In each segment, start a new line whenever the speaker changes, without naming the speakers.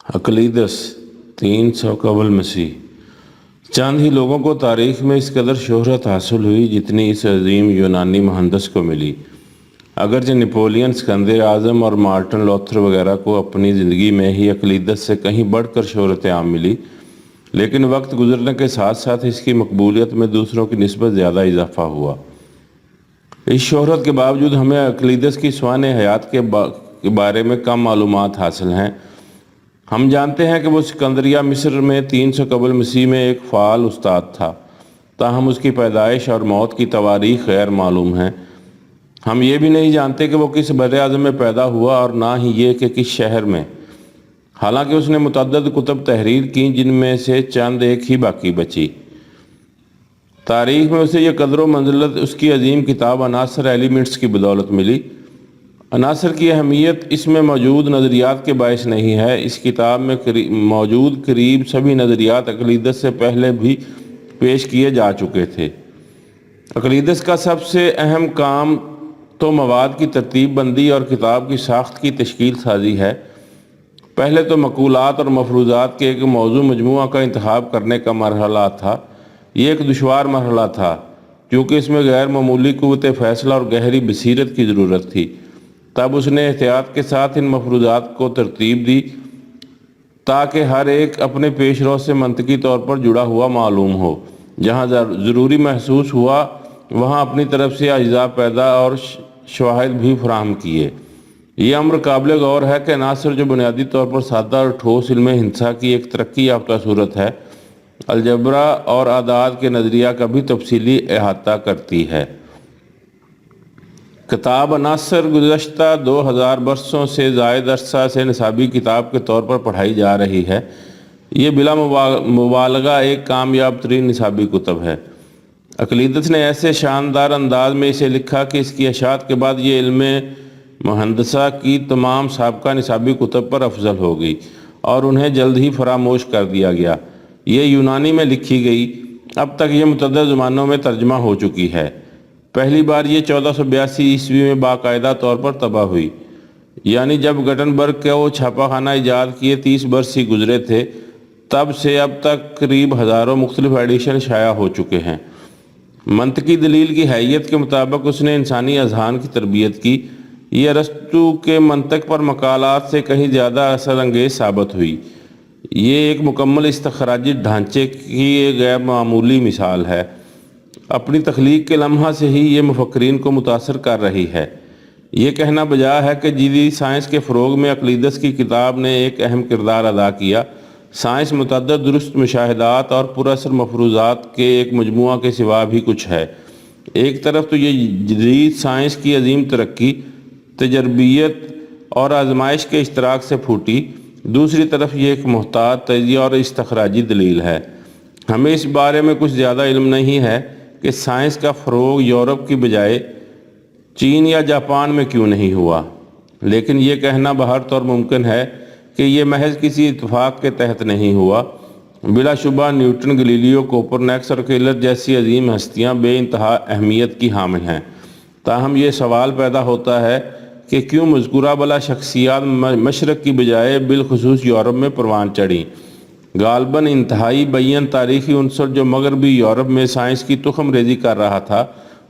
عقلیدس 300 قبل مسیح۔ چند ہی لوگوں کو تاریخ میں اس قدر شہرت حاصل ہوئی جتنی اس عظیم یونانی مہندس کو ملی۔ اگرچہ نیپولین، اسکندر اعظم اور مارٹن لوتھر وغیرہ کو اپنی زندگی میں ہی عقلیدس سے کہیں بڑھ کر شہرت عام ملی، لیکن وقت گزرنے کے ساتھ ساتھ اس کی مقبولیت میں دوسروں کی نسبت زیادہ اضافہ ہوا۔ اس شہرت کے باوجود ہمیں عقلیدس کی سوانح حیات کے بارے میں کم معلومات حاصل ہیں۔ ہم جانتے ہیں کہ وہ اسکندریہ مصر میں 300 قبل مسیح میں ایک فعال استاد تھا، تاہم اس کی پیدائش اور موت کی تواریخ غیر معلوم ہیں۔ ہم یہ بھی نہیں جانتے کہ وہ کس بر اعظم میں پیدا ہوا اور نہ ہی یہ کہ کس شہر میں، حالانکہ اس نے متعدد کتب تحریر کیں جن میں سے چند ایک ہی باقی بچی۔ تاریخ میں اسے یہ قدر و منزلت اس کی عظیم کتاب عناصر ایلیمنٹس کی بدولت ملی۔ عناصر کی اہمیت اس میں موجود نظریات کے باعث نہیں ہے، اس کتاب میں موجود قریب سبھی نظریات عقلیدس سے پہلے بھی پیش کیے جا چکے تھے۔ عقلیدس کا سب سے اہم کام تو مواد کی ترتیب بندی اور کتاب کی ساخت کی تشکیل سازی ہے۔ پہلے تو مقولات اور مفروضات کے ایک موضوع مجموعہ کا انتخاب کرنے کا مرحلہ تھا۔ یہ ایک دشوار مرحلہ تھا کیونکہ اس میں غیر معمولی قوت فیصلہ اور گہری بصیرت کی ضرورت تھی۔ تب اس نے احتیاط کے ساتھ ان مفروضات کو ترتیب دی تاکہ ہر ایک اپنے پیش رو سے منطقی طور پر جڑا ہوا معلوم ہو۔ جہاں ضروری محسوس ہوا وہاں اپنی طرف سے اجزاء پیدا اور شواہد بھی فراہم کیے۔ یہ امر قابل غور ہے کہ عناصر جو بنیادی طور پر سادہ اور ٹھوس علم ہندسہ کی ایک ترقی یافتہ صورت ہے، الجبرا اور اعداد کے نظریہ کا بھی تفصیلی احاطہ کرتی ہے۔ کتاب عناصر گزشتہ 2000 برسوں سے زائد عرصہ سے نصابی کتاب کے طور پر پڑھائی جا رہی ہے۔ یہ بلا مبالغہ ایک کامیاب ترین نصابی کتب ہے۔ عقلیدس نے ایسے شاندار انداز میں اسے لکھا کہ اس کی اشاعت کے بعد یہ علم مہندسہ کی تمام سابقہ نصابی کتب پر افضل ہو گئی اور انہیں جلد ہی فراموش کر دیا گیا۔ یہ یونانی میں لکھی گئی، اب تک یہ متعدد زبانوں میں ترجمہ ہو چکی ہے۔ پہلی بار یہ 1482 عیسوی میں باقاعدہ طور پر طبع ہوئی، یعنی جب گٹنبرگ کو چھاپا خانہ ایجاد کیے 30 برس ہی گزرے تھے۔ تب سے اب تک قریب ہزاروں مختلف ایڈیشن شائع ہو چکے ہیں۔ منطقی دلیل کی حیثیت کے مطابق اس نے انسانی اذہان کی تربیت کی۔ یہ ارسطو کے منطق پر مقالات سے کہیں زیادہ اثر انگیز ثابت ہوئی۔ یہ ایک مکمل استخراجی ڈھانچے کی ایک غیر معمولی مثال ہے۔ اپنی تخلیق کے لمحہ سے ہی یہ مفکرین کو متاثر کر رہی ہے۔ یہ کہنا بجا ہے کہ جدید سائنس کے فروغ میں عقلیدس کی کتاب نے ایک اہم کردار ادا کیا۔ سائنس متعدد درست مشاہدات اور پر اثر مفروضات کے ایک مجموعہ کے سوا بھی کچھ ہے۔ ایک طرف تو یہ جدید سائنس کی عظیم ترقی، تجربیت اور آزمائش کے اشتراک سے پھوٹی، دوسری طرف یہ ایک محتاط تجزیہ اور استخراجی دلیل ہے۔ ہمیں اس بارے میں کچھ زیادہ علم نہیں ہے کہ سائنس کا فروغ یورپ کی بجائے چین یا جاپان میں کیوں نہیں ہوا، لیکن یہ کہنا بہر طور ممکن ہے کہ یہ محض کسی اتفاق کے تحت نہیں ہوا۔ بلا شبہ نیوٹن، گلیلیو، کوپرنیکس اور کیلر جیسی عظیم ہستیاں بے انتہا اہمیت کی حامل ہیں۔ تاہم یہ سوال پیدا ہوتا ہے کہ کیوں مذکورہ بلا شخصیات مشرق کی بجائے بالخصوص یورپ میں پروان چڑھیں؟ غالباً انتہائی بیان تاریخی عنصر جو مغربی یورپ میں سائنس کی تخم ریزی کر رہا تھا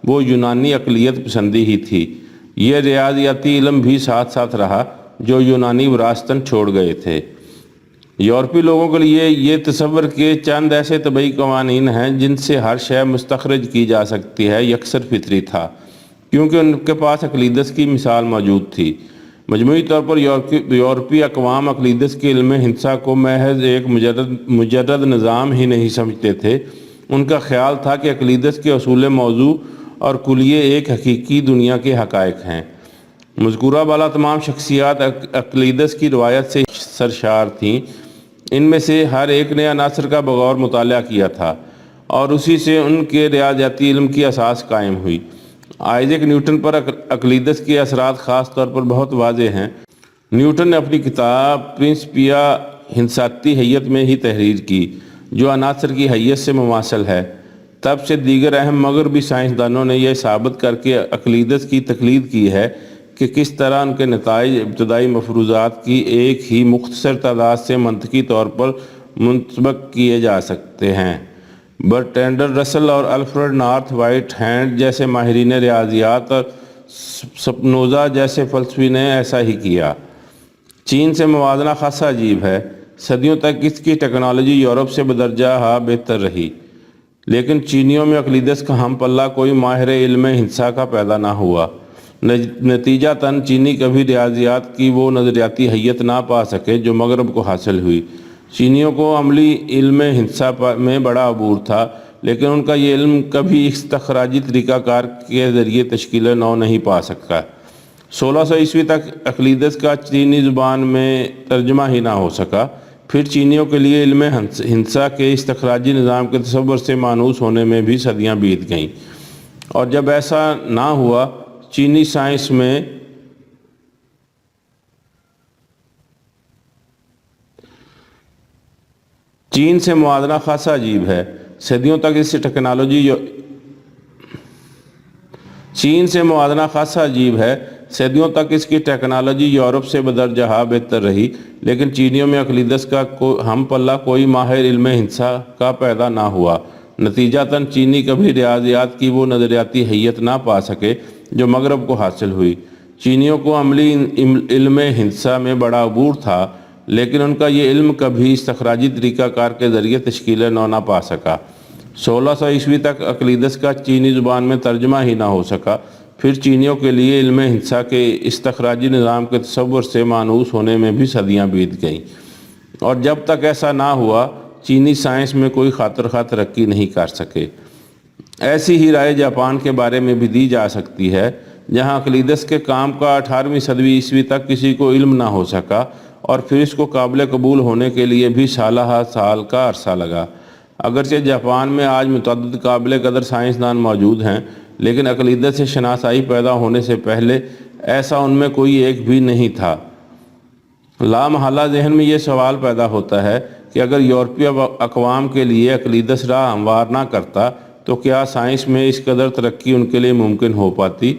وہ یونانی اقلیت پسندی ہی تھی۔ یہ ریاضیاتی علم بھی ساتھ ساتھ رہا جو یونانی وراثتاً چھوڑ گئے تھے۔ یورپی لوگوں کے لیے یہ تصور کے چند ایسے طبعی قوانین ہیں جن سے ہر شے مستخرج کی جا سکتی ہے، یکسر فطری تھا، کیونکہ ان کے پاس عقلیدس کی مثال موجود تھی۔ مجموعی طور پر یورپی اقوام عقلیدس کے علم ہندسہ کو محض ایک مجرد نظام ہی نہیں سمجھتے تھے۔ ان کا خیال تھا کہ عقلیدس کے اصول موضوع اور کلیے ایک حقیقی دنیا کے حقائق ہیں۔ مذکورہ بالا تمام شخصیات عقلیدس کی روایت سے سرشار تھیں۔ ان میں سے ہر ایک نے عناصر کا بغور مطالعہ کیا تھا اور اسی سے ان کے ریاضیاتی علم کی اساس قائم ہوئی۔ آئزیک نیوٹن پر عقلیدس کے اثرات خاص طور پر بہت واضح ہیں۔ نیوٹن نے اپنی کتاب پرنسپیا ہندساتی حیت میں ہی تحریر کی جو عناصر کی حیت سے مماثل ہے۔ تب سے دیگر اہم مغربی سائنسدانوں نے یہ ثابت کر کے عقلیدس کی تقلید کی ہے کہ کس طرح ان کے نتائج ابتدائی مفروضات کی ایک ہی مختصر تعداد سے منطقی طور پر منطبق کیے جا سکتے ہیں۔ برٹرینڈ رسل اور الفریڈ نارتھ وائٹ ہینڈ جیسے ماہرین ریاضیات اور سپنوزا جیسے فلسفی نے ایسا ہی کیا۔ چین سے موازنہ خاصا عجیب ہے۔ صدیوں تک اس کی ٹیکنالوجی یورپ سے بدرجہ بہتر رہی، لیکن چینیوں میں اقلیدس کا ہم پلہ کوئی ماہر علم ہندسہ کا پیدا نہ ہوا۔ نتیجتاً چینی کبھی ریاضیات کی وہ نظریاتی حیت نہ پا سکے جو مغرب کو حاصل ہوئی۔ چینیوں کو عملی علم ہندسہ میں بڑا عبور تھا، لیکن ان کا یہ علم کبھی استخراجی طریقہ کار کے ذریعے تشکیل نو نہیں پا سکا۔ 1600 عیسوی تک اقلیدس کا چینی زبان میں ترجمہ ہی نہ ہو سکا۔ پھر چینیوں کے لیے علم ہندسہ کے استخراجی نظام کے تصور سے مانوس ہونے میں بھی صدیاں بیت گئیں، اور جب ایسا نہ ہوا، چینی سائنس میں چین سے موازنہ خاصا عجیب ہے۔ صدیوں تک اس کی ٹیکنالوجی یورپ سے بدرجہ بہتر رہی، لیکن چینیوں میں اقلیدس کا ہم پلہ کوئی ماہر علم ہندسہ کا پیدا نہ ہوا۔ نتیجتاً چینی کبھی ریاضیات کی وہ نظریاتی حیت نہ پا سکے جو مغرب کو حاصل ہوئی۔ چینیوں کو عملی علم ہندسہ میں بڑا عبور تھا، لیکن ان کا یہ علم کبھی استخراجی طریقہ کار کے ذریعے تشکیل نو نہ پا سکا۔ 1600 عیسوی تک اقلیدس کا چینی زبان میں ترجمہ ہی نہ ہو سکا۔ پھر چینیوں کے لیے علم ہندسہ کے استخراجی نظام کے تصور سے مانوس ہونے میں بھی صدیاں بیت گئیں، اور جب تک ایسا نہ ہوا، چینی سائنس میں کوئی خاطر خواہ ترقی نہیں کر سکے۔ ایسی ہی رائے جاپان کے بارے میں بھی دی جا سکتی ہے، جہاں اقلیدس کے کام کا 18ویں صدی عیسوی تک کسی کو علم نہ ہو سکا، اور پھر اس کو قابل قبول ہونے کے لیے بھی سالہ سال کا عرصہ لگا۔ اگرچہ جاپان میں آج متعدد قابل قدر سائنسدان موجود ہیں، لیکن اقلیدس سے شناسائی پیدا ہونے سے پہلے ایسا ان میں کوئی ایک بھی نہیں تھا۔ لامحالہ ذہن میں یہ سوال پیدا ہوتا ہے کہ اگر یورپی اقوام کے لیے اقلیدس راہ ہموار نہ کرتا تو کیا سائنس میں اس قدر ترقی ان کے لیے ممکن ہو پاتی؟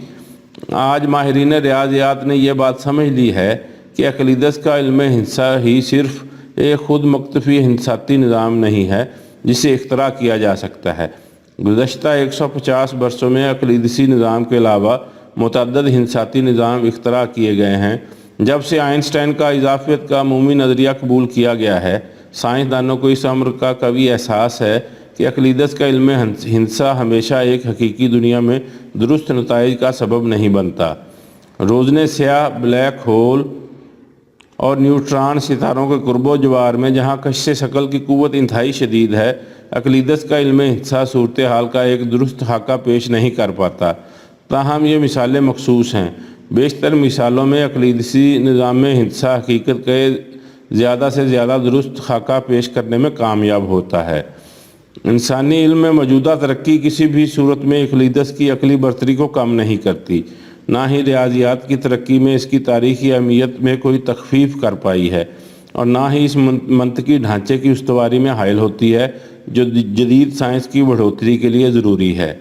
آج ماہرین ریاضیات نے یہ بات سمجھ لی ہے کہ اقلیدس کا علم ہندسہ ہی صرف ایک خود مکتفی ہندساتی نظام نہیں ہے جسے اختراع کیا جا سکتا ہے۔ گزشتہ 150 برسوں میں اقلیدسی نظام کے علاوہ متعدد ہندساتی نظام اختراع کیے گئے ہیں۔ جب سے آئنسٹائن کا اضافیت کا عمومی نظریہ قبول کیا گیا ہے، سائنسدانوں کو اس امر کا قوی احساس ہے کہ اقلیدس کا علم ہندسہ ہمیشہ ایک حقیقی دنیا میں درست نتائج کا سبب نہیں بنتا۔ روزنے سیاہ، بلیک ہول اور نیوٹران ستاروں کے قرب و جوار میں جہاں کشش ثقل کی قوت انتہائی شدید ہے، اقلیدس کا علم ہندسہ صورتحال کا ایک درست خاکہ پیش نہیں کر پاتا۔ تاہم یہ مثالیں مخصوص ہیں۔ بیشتر مثالوں میں اقلیدسی نظام ہندسہ حقیقت کے زیادہ سے زیادہ درست خاکہ پیش کرنے میں کامیاب ہوتا ہے۔ انسانی علم میں موجودہ ترقی کسی بھی صورت میں اقلیدس کی عقلی برتری کو کم نہیں کرتی، نہ ہی ریاضیات کی ترقی میں اس کی تاریخی اہمیت میں کوئی تخفیف کر پائی ہے، اور نہ ہی اس منطقی ڈھانچے کی استواری میں حائل ہوتی ہے جو جدید سائنس کی بڑھوتری کے لیے ضروری ہے۔